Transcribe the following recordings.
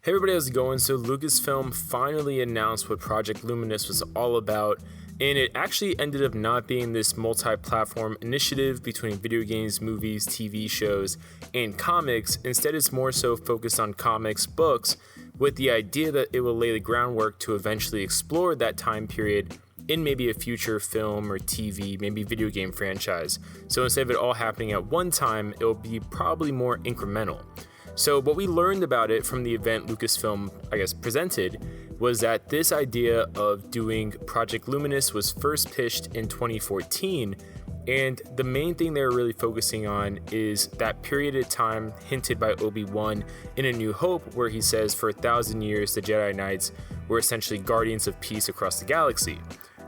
Hey everybody, how's it going? So Lucasfilm finally announced what Project Luminous was all about, and it actually ended up not being this multi-platform initiative between video games, movies, TV shows, and comics. Instead, it's more so focused on comics, books, with the idea that it will lay the groundwork to eventually explore that time period in maybe a future film or TV, maybe video game franchise. So instead of it all happening at one time, it will be probably more incremental. So what we learned about it from the event Lucasfilm, presented was that this idea of doing Project Luminous was first pitched in 2014, and the main thing they were really focusing on is that period of time hinted by Obi-Wan in A New Hope, where he says for 1,000 years the Jedi Knights were essentially guardians of peace across the galaxy.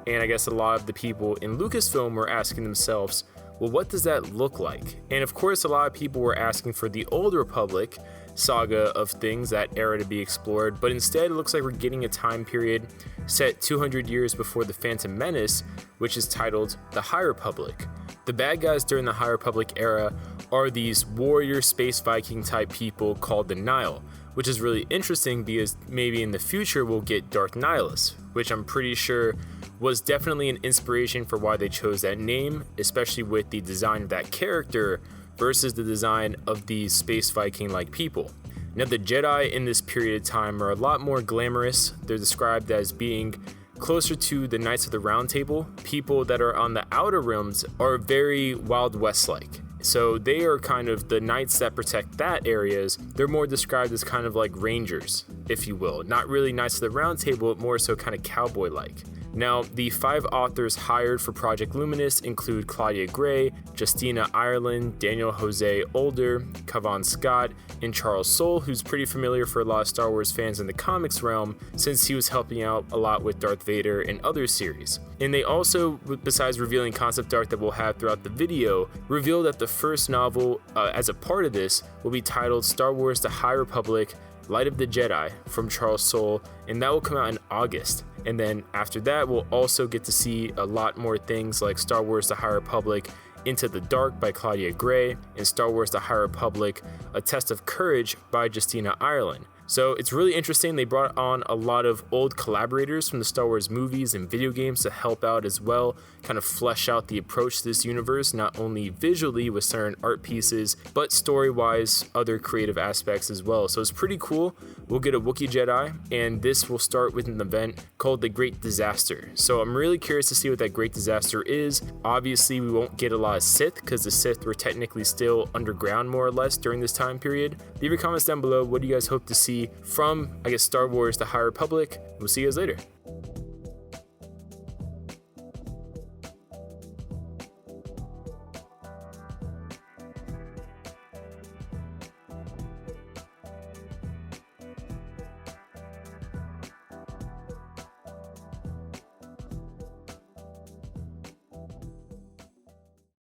And I guess a lot of the people in Lucasfilm were asking themselves, well, what does that look like? And of course, a lot of people were asking for the Old Republic saga of things, that era to be explored, but instead it looks like we're getting a time period set 200 years before the Phantom Menace, which is titled the High Republic. The bad guys during the High Republic era are these warrior space Viking type people called the Nihil, which is really interesting because maybe in the future we'll get Darth Nihilus, which I'm pretty sure was definitely an inspiration for why they chose that name, especially with the design of that character versus the design of these space Viking-like people. Now, the Jedi in this period of time are a lot more glamorous. They're described as being closer to the Knights of the Round Table. People that are on the Outer Realms are very Wild West-like. So they are kind of the knights that protect that areas. They're more described as kind of like rangers, if you will. Not really Knights of the Round Table, but more so kind of cowboy-like. Now, the 5 authors hired for Project Luminous include Claudia Gray, Justina Ireland, Daniel Jose Older, Cavan Scott, and Charles Soule, who's pretty familiar for a lot of Star Wars fans in the comics realm since he was helping out a lot with Darth Vader and other series. And they also, besides revealing concept art that we'll have throughout the video, revealed that the first novel as a part of this will be titled Star Wars The High Republic, Light of the Jedi from Charles Soule, and that will come out in August. And then after that, we'll also get to see a lot more things like Star Wars The High Republic, Into the Dark by Claudia Gray, and Star Wars The High Republic, A Test of Courage by Justina Ireland. So it's really interesting. They brought on a lot of old collaborators from the Star Wars movies and video games to help out as well, kind of flesh out the approach to this universe, not only visually with certain art pieces, but story-wise, other creative aspects as well. So it's pretty cool. We'll get a Wookiee Jedi, and this will start with an event called The Great Disaster. So I'm really curious to see what that Great Disaster is. Obviously, we won't get a lot of Sith, because the Sith were technically still underground more or less during this time period. Leave your comments down below. What do you guys hope to see from, Star Wars The High Republic? We'll see you guys later.